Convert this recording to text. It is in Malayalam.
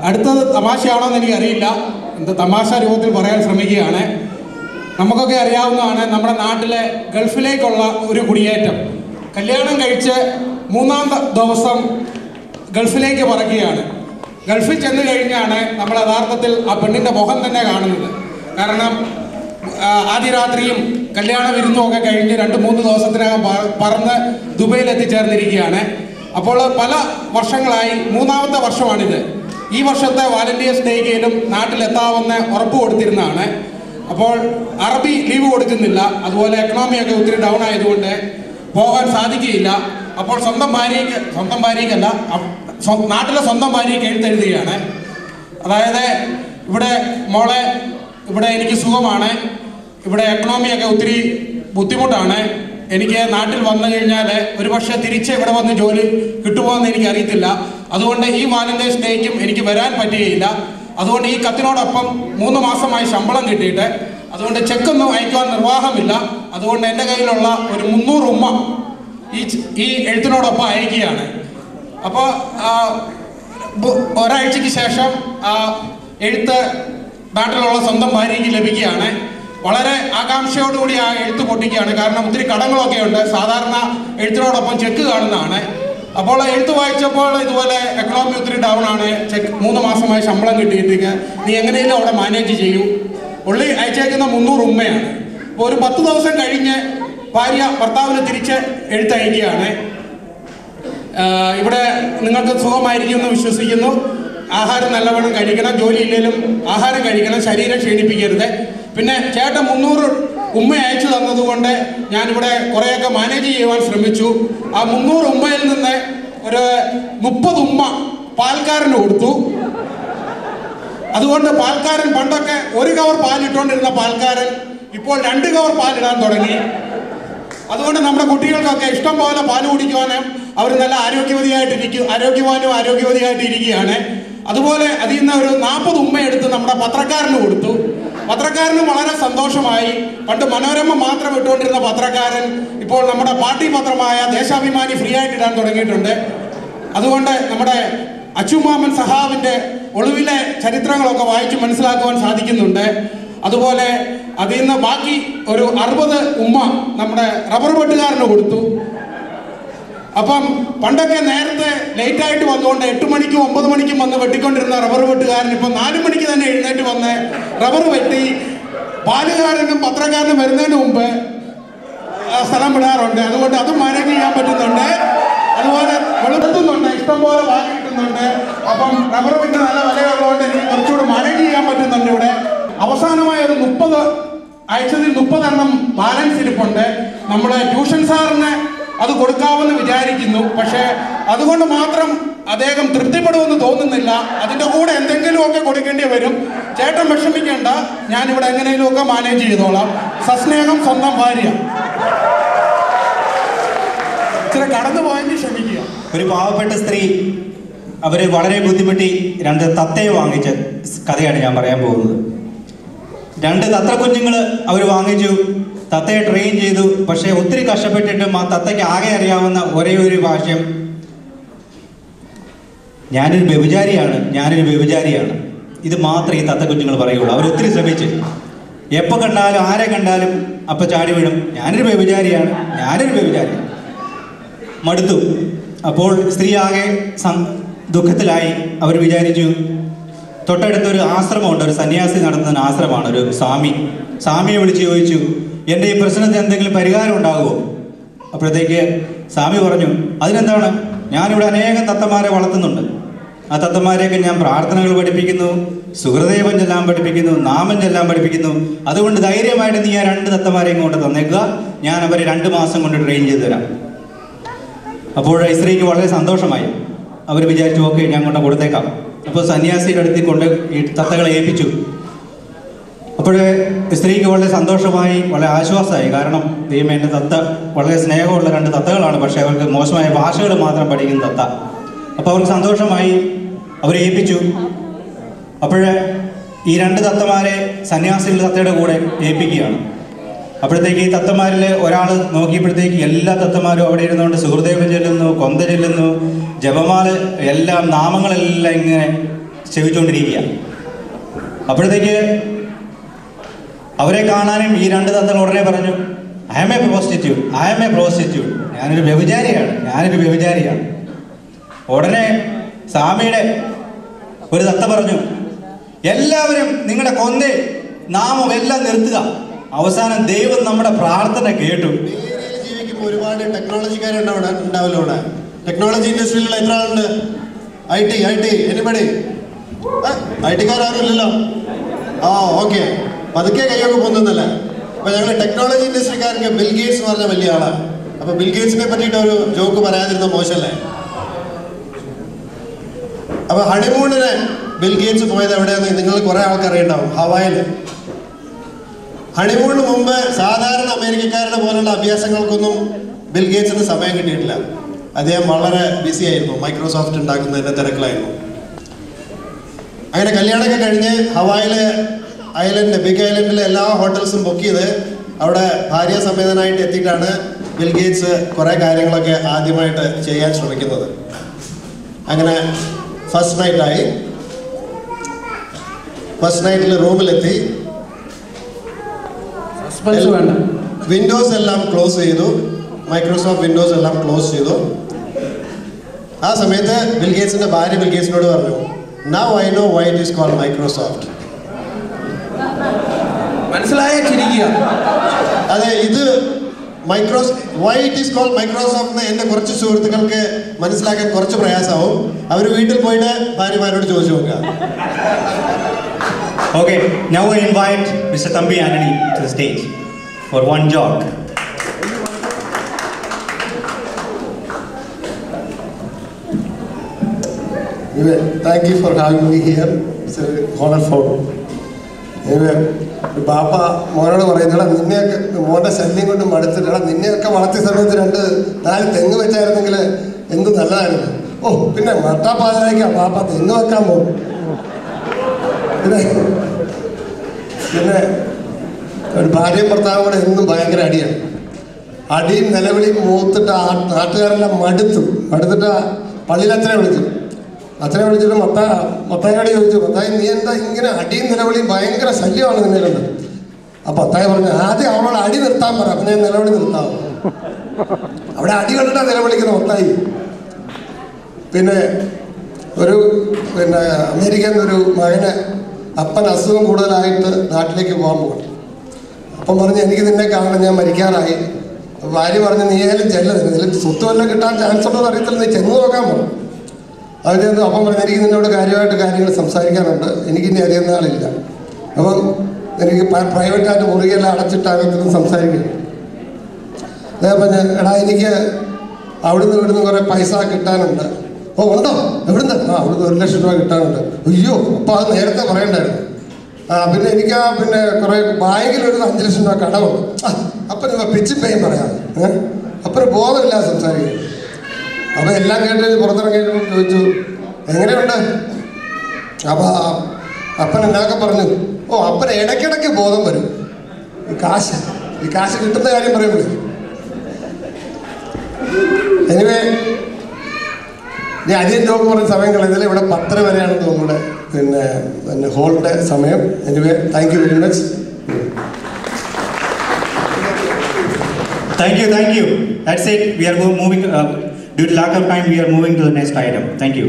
അടുത്തത് തമാശയാണോ എന്ന് എനിക്കറിയില്ല. എന്ത് തമാശ രൂപത്തിൽ പറയാൻ ശ്രമിക്കുകയാണ്. നമുക്കൊക്കെ അറിയാവുന്നതാണ് നമ്മുടെ നാട്ടിലെ ഗൾഫിലേക്കുള്ള ഒരു കുടിയേറ്റം. കല്യാണം കഴിച്ച് 3-ാം ദിവസം ഗൾഫിലേക്ക് പറക്കുകയാണ്. ഗൾഫിൽ ചെന്ന് കഴിഞ്ഞാണ് നമ്മൾ യഥാർത്ഥത്തിൽ ആ പെണ്ണിൻ്റെ മുഖം തന്നെ കാണുന്നത്. കാരണം ആദ്യ രാത്രിയും കല്യാണ വിരുന്നും ഒക്കെ കഴിഞ്ഞ് 2-3 ദിവസത്തിനകം പറന്ന് ദുബൈയിൽ എത്തിച്ചേർന്നിരിക്കുകയാണ്. അപ്പോൾ പല വർഷങ്ങളായി 3-ാമത്തെ വർഷമാണിത്. ഈ വർഷത്തെ വാലന്റൈൻസ് ഡേയിലും നാട്ടിലെത്താമെന്ന് ഉറപ്പ് കൊടുത്തിരുന്നതാണ്. അപ്പോൾ അറബി ലീവ് കൊടുക്കുന്നില്ല, അതുപോലെ എക്കണോമിയൊക്കെ ഒത്തിരി ഡൗൺ ആയതുകൊണ്ട് പോകാൻ സാധിക്കുകയില്ല. അപ്പോൾ സ്വന്തം ഭാര്യയ്ക്കല്ല, നാട്ടിലെ സ്വന്തം ഭാര്യയ്ക്ക് എഴുത്തെഴുതുകയാണ്. അതായത് ഇവിടെ മോളെ, ഇവിടെ എനിക്ക് സുഖമാണ്, ഇവിടെ എക്കണോമിയൊക്കെ ഒത്തിരി ബുദ്ധിമുട്ടാണ്, എനിക്ക് നാട്ടിൽ വന്നു കഴിഞ്ഞാൽ ഒരുപക്ഷെ തിരിച്ച് ഇവിടെ വന്ന് ജോലി കിട്ടുമോ എന്ന് എനിക്ക് അറിയത്തില്ല. അതുകൊണ്ട് ഈ വാലന്റൈൻസ് ഡേക്കും എനിക്ക് വരാൻ പറ്റുകയില്ല. അതുകൊണ്ട് ഈ കത്തിനോടൊപ്പം 3 മാസമായി ശമ്പളം കിട്ടിയിട്ട് അതുകൊണ്ട് ചെക്കൊന്നും അയക്കുവാൻ നിർവാഹമില്ല. അതുകൊണ്ട് എൻ്റെ കയ്യിലുള്ള ഒരു 300 ഉമ്മ ഈ എഴുത്തിനോടൊപ്പം അയക്കുകയാണ്. അപ്പോൾ ഒരാഴ്ചയ്ക്ക് ശേഷം എഴുത്ത് നാട്ടിലുള്ള സ്വന്തം ഭാര്യയ്ക്ക് ലഭിക്കുകയാണ്. വളരെ ആകാംക്ഷയോടുകൂടി ആ എഴുത്ത് പൊട്ടിക്കുകയാണ്. കാരണം ഒത്തിരി കടങ്ങളൊക്കെ ഉണ്ട്. സാധാരണ എഴുത്തിനോടൊപ്പം ചെക്ക് കാണുന്നതാണ്. അപ്പോൾ എഴുത്ത് വായിച്ചപ്പോൾ ഇതുപോലെ എക്കണോമി ഒത്തിരി ഡൗൺ ആണ്, 3 മാസമായി ശമ്പളം കിട്ടിയിട്ട് നീ എങ്ങനെയും അവിടെ മാനേജ് ചെയ്യൂ. പുള്ളി അയച്ചേക്കുന്ന 300 ഉമ്മയാണ്. അപ്പോൾ ഒരു 10 ദിവസം കഴിഞ്ഞ് ഭാര്യ ഭർത്താവിന് തിരിച്ച് എഴുത്തയക്കുകയാണ്. ഇവിടെ നിങ്ങൾക്ക് സുഖമായിരിക്കുമെന്ന് വിശ്വസിക്കുന്നു, ആഹാരം നല്ലവണ്ണം കഴിക്കണം, ജോലിയില്ലെങ്കിലും ആഹാരം കഴിക്കണം, ശരീരം ക്ഷീണിപ്പിക്കരുത്. പിന്നെ ചേട്ടൻ 300 ഉമ്മ അയച്ചു തന്നതുകൊണ്ട് ഞാനിവിടെ കുറേയൊക്കെ മാനേജ് ചെയ്യുവാൻ ശ്രമിച്ചു. ആ 300 ഉമ്മയിൽ നിന്ന് ഒരു 30 ഉമ്മ പാൽക്കാരന് കൊടുത്തു. അതുകൊണ്ട് പാൽക്കാരൻ പണ്ടൊക്കെ 1 കവർ പാലിട്ടുകൊണ്ടിരുന്ന പാൽക്കാരൻ ഇപ്പോൾ 2 കവർ പാലിടാൻ തുടങ്ങി. അതുകൊണ്ട് നമ്മുടെ കുട്ടികൾക്കൊക്കെ ഇഷ്ടം പോലെ പാല് കുടിക്കുവാനും അവർ നല്ല ആരോഗ്യവാനും ഇരിക്കുകയാണ്. അതുപോലെ അതിൽ നിന്ന് ഒരു 40 ഉമ്മ എടുത്ത് നമ്മുടെ പത്രക്കാരന് കൊടുത്തു. പത്രക്കാരനും വളരെ സന്തോഷമായി. പണ്ട് മനോരമ മാത്രം ഇട്ടുകൊണ്ടിരുന്ന പത്രക്കാരൻ ഇപ്പോൾ നമ്മുടെ പാർട്ടി പത്രമായ ദേശാഭിമാനി ഫ്രീ ആയിട്ട് ഇടാൻ തുടങ്ങിയിട്ടുണ്ട്. അതുകൊണ്ട് നമ്മുടെ അച്ചുമാമൻ സഹാവിൻ്റെ ഒളിവിലെ ചരിത്രങ്ങളൊക്കെ വായിച്ച് മനസ്സിലാക്കുവാൻ സാധിക്കുന്നുണ്ട്. അതുപോലെ അതിൽ നിന്ന് ബാക്കി ഒരു 60 ഉമ്മ നമ്മുടെ റബ്ബർ വെട്ടുകാരന് കൊടുത്തു. അപ്പം പണ്ടൊക്കെ നേരത്തെ ലേറ്റായിട്ട് വന്നുകൊണ്ട് 8 മണിക്കും 9 മണിക്കും വന്ന് വെട്ടിക്കൊണ്ടിരുന്ന റബ്ബർ വെട്ടുകാരൻ ഇപ്പം 4 മണിക്ക് തന്നെ എഴുന്നേറ്റ് വന്ന് റബ്ബർ വെട്ടി പാലുകാരനും പത്രക്കാരനും വരുന്നതിന് മുമ്പ് സ്ഥലം വിടാറുണ്ട്. അതുകൊണ്ട് അതും മാനേജ് ചെയ്യാൻ പറ്റുന്നുണ്ട്. അതുപോലെ വെളുത്തുന്നുണ്ട്, ഇഷ്ടംപോലെ വാങ്ങി കിട്ടുന്നുണ്ട്. അപ്പം റബ്ബർ വെട്ട് നല്ല വിലയുള്ളതുകൊണ്ട് എനിക്ക് കുറച്ചുകൂടി മാനേജ് ചെയ്യാൻ പറ്റുന്നുണ്ട്. ഇവിടെ അവസാനമായ ഒരു 30 അയച്ചതിൽ 30 എണ്ണം ബാലൻസ് ഇരിപ്പുണ്ട്. നമ്മുടെ ട്യൂഷൻ സാറിന് അത് കൊടുക്കാമെന്ന് വിചാരിക്കുന്നു. പക്ഷേ അതുകൊണ്ട് മാത്രം അദ്ദേഹം തൃപ്തിപ്പെടുമെന്ന് തോന്നുന്നില്ല. അതിൻ്റെ കൂടെ എന്തെങ്കിലുമൊക്കെ കൊടുക്കേണ്ടി വരും. ചേട്ടൻ വിഷമിക്കേണ്ട, ഞാനിവിടെ എങ്ങനെയെങ്കിലുമൊക്കെ മാനേജ് ചെയ്തോളാം. സസ്നേഹം, സ്വന്തം ഭാര്യ. ഇച്ചിരി കടന്നു പോയെങ്കിൽ ക്ഷമിക്കുക. ഒരു പാവപ്പെട്ട സ്ത്രീ അവർ വളരെ ബുദ്ധിമുട്ടി 2 തത്തയെ വാങ്ങിച്ച കഥയാണ് ഞാൻ പറയാൻ പോകുന്നത്. 2 തത്ത കുഞ്ഞുങ്ങൾ അവർ വാങ്ങിച്ചു, തത്തയെ ട്രെയിൻ ചെയ്തു. പക്ഷേ ഒത്തിരി കഷ്ടപ്പെട്ടിട്ടും ആ തത്തയ്ക്ക് ആകെ അറിയാവുന്ന ഒരേ ഒരു ഭാഷ്യം, ഞാനൊരു വ്യഭിചാരിയാണ്. ഇത് മാത്രമേ ഈ തത്ത കുഞ്ഞുങ്ങൾ പറയുള്ളൂ. അവരൊത്തിരി ശ്രമിച്ച് എപ്പോൾ കണ്ടാലും ആരെ കണ്ടാലും അപ്പം ചാടി വീഴും, ഞാനൊരു വ്യഭിചാരിയാണ്. മടുത്തു. അപ്പോൾ സ്ത്രീ ആകെ ദുഃഖത്തിലായി. അവർ വിചാരിച്ചു തൊട്ടടുത്തൊരു ആശ്രമമുണ്ട്, ഒരു സന്യാസി നടത്തുന്ന ആശ്രമമാണ്, ഒരു സ്വാമിയെ വിളിച്ച് ചോദിച്ചു, എൻ്റെ ഈ പ്രശ്നത്തിന് എന്തെങ്കിലും പരിഹാരം ഉണ്ടാകുമോ? അപ്പോഴത്തേക്ക് സ്വാമി പറഞ്ഞു, അതിനെന്താണ്, ഞാനിവിടെ അനേകം തത്തമാരെ വളർത്തുന്നുണ്ട്. ആ തത്തമാരെയൊക്കെ ഞാൻ പ്രാർത്ഥനകൾ പഠിപ്പിക്കുന്നു, സുഹൃദേവൻ ചെല്ലാൻ പഠിപ്പിക്കുന്നു, നാമം ചെല്ലാൻ പഠിപ്പിക്കുന്നു. അതുകൊണ്ട് ധൈര്യമായിട്ട് നീ ആ 2 തത്തമാരെയും കൊണ്ട് തന്നേക്കുക, ഞാൻ അവരെ 2 മാസം കൊണ്ട് ട്രെയിൻ ചെയ്ത് തരാം. അപ്പോൾ ഈ സ്ത്രീക്ക് വളരെ സന്തോഷമായി. അവർ വിചാരിച്ചു, ഓക്കെ ഞാൻ കൊണ്ട് കൊടുത്തേക്കാം. അപ്പോൾ സന്യാസിയുടെ അടുത്ത് കൊണ്ട് ഈ തത്തകളെ ഏൽപ്പിച്ചു. അപ്പോൾ സ്ത്രീക്ക് വളരെ സന്തോഷമായി, വളരെ ആശ്വാസമായി. കാരണം ദൈവമേ, എൻ്റെ തത്ത വളരെ സ്നേഹമുള്ള 2 തത്തകളാണ്, പക്ഷേ അവർക്ക് മോശമായ ഭാഷകൾ മാത്രം പഠിക്കുന്ന തത്ത. അപ്പോൾ അവർക്ക് സന്തോഷമായി, അവരെ ഏൽപ്പിച്ചു. അപ്പോൾ ഈ 2 തത്തമാരെ സന്യാസികളുടെ തത്തയുടെ കൂടെ ഏൽപ്പിക്കുകയാണ്. അപ്പോഴത്തേക്ക് ഈ തത്തമാരിൽ ഒരാൾ നോക്കിയപ്പോഴത്തേക്ക് എല്ലാ തത്തമാരും അവിടെ ഇരുന്നുകൊണ്ട് സുഹൃദേവൻ ചെല്ലുന്നു, കൊന്ത ചെല്ലുന്നു, ജപമാല, എല്ലാം നാമങ്ങളെല്ലാം ഇങ്ങനെ ചെവിച്ചുകൊണ്ടിരിക്കുക. അപ്പോഴത്തേക്ക് അവരെ കാണാനും ഈ രണ്ട് തത്തകൾ ഉടനെ പറഞ്ഞു, ഐ ആം എ പ്രോസ്റ്റിറ്റ്യൂട്ട്, ഞാനൊരു വ്യഭിചാരിയാണ്. ഉടനെ സ്വാമിയുടെ ഒരു തത്ത പറഞ്ഞു, എല്ലാവരും നിങ്ങളുടെ കൊന്ത നാമം എല്ലാം നിർത്തുക. അവസാനം ദൈവം നമ്മുടെ പ്രാർത്ഥന കേട്ടു. ജീവിക്കുമ്പോൾ ഒരുപാട് ടെക്നോളജിക്കാരുണ്ടാവില്ല. ഇവിടെ ടെക്നോളജി ഇൻഡസ്ട്രിയിലുള്ള എത്ര ആളുണ്ട്? I T anybody? ഐ ടിക്കാരും ഇല്ലല്ലോ. ആ ഓക്കെ, പതുക്കെ കൈയൊക്കെ പൊന്നുന്നല്ലേ. അപ്പൊ ഞങ്ങൾ ടെക്നോളജി ഇൻഡസ്ട്രിക്കാർക്ക് ബിൽ ഗേറ്റ്സ് എന്ന് പറഞ്ഞ വലിയ ആളാണ്. അപ്പൊ ബിൽ ഗേറ്റ്സിനെ പറ്റിയിട്ട് ഒരു ജോക്ക് പറയാതിരുന്ന മോശമല്ലേ? അപ്പൊ ഹണിമൂണിന് ബിൽ ഗേറ്റ്സ് പോയത് എവിടെയാന്ന് നിങ്ങൾ കുറെ ആൾക്ക് അറിയണ്ടാവും. ഹവായിൽ. ഹണിമൂണിന് മുമ്പ് സാധാരണ അമേരിക്കക്കാരുടെ പോലുള്ള അഭ്യാസങ്ങൾക്കൊന്നും ബിൽ ഗേറ്റ്സിന് സമയം കിട്ടിയിട്ടില്ല. അദ്ദേഹം വളരെ ബിസി ആയിരുന്നു, മൈക്രോസോഫ്റ്റ് ഉണ്ടാക്കുന്നതിന്റെ തിരക്കിലായിരുന്നു. അങ്ങനെ കല്യാണമൊക്കെ കഴിഞ്ഞ് ഹവായിലെ ബിഗ് ഐലൻഡിലെ എല്ലാ ഹോട്ടൽസും ബുക്ക് ചെയ്ത് അവിടെ ഭാര്യ സമേതനായിട്ട് എത്തിയിട്ടാണ് ബിൽ ഗേറ്റ്സ് കുറേ കാര്യങ്ങളൊക്കെ ആദ്യമായിട്ട് ചെയ്യാൻ ശ്രമിക്കുന്നത്. അങ്ങനെ ഫസ്റ്റ് നൈറ്റിൽ റൂമിലെത്തി വിൻഡോസ് എല്ലാം ക്ലോസ് ചെയ്തു. മൈക്രോസോഫ്റ്റ് വിൻഡോസ് എല്ലാം ക്ലോസ് ചെയ്തു. ആ സമയത്ത് ബിൽ ഗേറ്റ്സിന്റെ ഭാര്യ ബിൽ ഗേറ്റ്സിനോട് പറഞ്ഞു, now I know why it is called Microsoft. മനസ്സിലായ ചിരിക്കുക. അതെ, ഇത് why it is called Microsoft എന്റെ കുറച്ച് സുഹൃത്തുക്കൾക്ക് മനസ്സിലാക്കാൻ കുറച്ച് പ്രയാസമാവും. അവർ വീട്ടിൽ പോയിട്ട് ഭാര്യമാരോട് ചോദിച്ചു നോക്കുക. Okay, now I invite Mr. Thambi Anthony to the stage for one joke. Anyway, thank you for having me here. It's a wonderful. Anyway, ബാപ്പ മോനോട് പറയുന്നടാ, നിന്നെയൊക്കെ മോൻ്റെ ശല്യം കൊണ്ട് മടുത്തിട്ടാ, നിന്നെയൊക്കെ വളർത്തിയ സമയത്ത് 2-4 തെങ്ങ് വെച്ചായിരുന്നെങ്കിൽ എന്ത് നല്ലതായിരുന്നു. ഓ പിന്നെ മട്ടാപ്പാതിലേക്കാ ബാപ്പ തെങ്ങ് വെക്കാൻ പോകും. പിന്നെ ഒരു ഭാര്യയും ഭർത്താവും കൂടെ എന്നും ഭയങ്കര അടിയാണ്. അടിയും നിലവിളിയും മൂത്തിട്ട് നാട്ടുകാരെല്ലാം മടുത്തിട്ട് പള്ളിയിൽ അച്ഛനെ വിളിച്ചിട്ട് മത്തായോട് ചോദിച്ചു, മത്തായി നീ എന്താ ഇങ്ങനെ അടിയും നിലവിളിയും ഭയങ്കര ശല്യമാണ് നിന്നെ കണ്ട്. അപ്പം മത്തായി പറഞ്ഞു, ആദ്യം അവളോട് അടി നിർത്താൻ പറ, അപ്പം ഞാൻ നിലവിളി നിർത്താം. അവിടെ അടി കണ്ടിട്ടാണ് നിലവിളിക്കുന്ന മത്തായി. പിന്നെ അമേരിക്കയിൽ നിന്നൊരു മകന് അപ്പൻ അസുഖം കൂടുതലായിട്ട് നാട്ടിലേക്ക് പോകാൻ പോകണം. അപ്പം പറഞ്ഞു, എനിക്ക് നിന്നെ കാണണം, ഞാൻ മരിക്കാറായി. ഭാര്യ പറഞ്ഞു, നീ ആയാലും ചെല്ലുന്നില്ല, സ്വത്ത് വല്ലതും കിട്ടാൻ ചാൻസ് ഉണ്ടോ എന്ന് അറിയത്തില്ല, നീ ചെന്ന് നോക്കാൻ പോകും. അത് ചെന്നു. അപ്പം പറഞ്ഞു, എനിക്ക് നിന്നോട് കാര്യമായിട്ട് കാര്യങ്ങൾ സംസാരിക്കാനുണ്ട്, എനിക്കിനി അറിയുന്ന ആളില്ല. അപ്പം എനിക്ക് പ്രൈവറ്റായിട്ട് മുറിയെല്ലാം അടച്ചിട്ട് അകത്തുനിന്ന് സംസാരിക്കും. അദ്ദേഹം പറഞ്ഞു, എടാ എനിക്ക് അവിടുന്ന് കുറേ പൈസ കിട്ടാനുണ്ട്. ഓ ഉണ്ടോ? എവിടുന്ന്? അവിടുന്ന് 1 ലക്ഷം രൂപ കിട്ടാനുണ്ട്. അയ്യോ, അപ്പോൾ അത് നേരത്തെ പറയണ്ടായിരുന്നു. പിന്നെ എനിക്ക് കുറേ ബാങ്കിലൊരു 5 ലക്ഷം രൂപ കടമുണ്ട്. അപ്പം നിങ്ങൾ പിച്ച് പേയും പറയാം. അപ്പം ബോധമില്ല സംസാരിക്കും. അപ്പം എല്ലാം കേട്ട് പുറത്തിറങ്ങിയപ്പോൾ ചോദിച്ചു, എങ്ങനെയുണ്ട്? അപ്പം അപ്പൻ എന്നൊക്കെ പറഞ്ഞു, ഓ അപ്പൻ ഇടയ്ക്കിടയ്ക്ക് ബോധം വരും. ഈ കാശ് കിട്ടുന്ന കാര്യം പറയുമ്പോഴേ. എനിവേ, ഞാൻ അധികം ജോക്ക് പറഞ്ഞ സമയം കളയുന്നില്ല. ഇവിടെ 10:30 വരെയാണ് നമ്മുടെ പിന്നെ ഹോളിൻ്റെ സമയം. Anyway, thank you very much. Thank you. That's it. We are moving. Due to lack of time, we are moving to the next item. Thank you.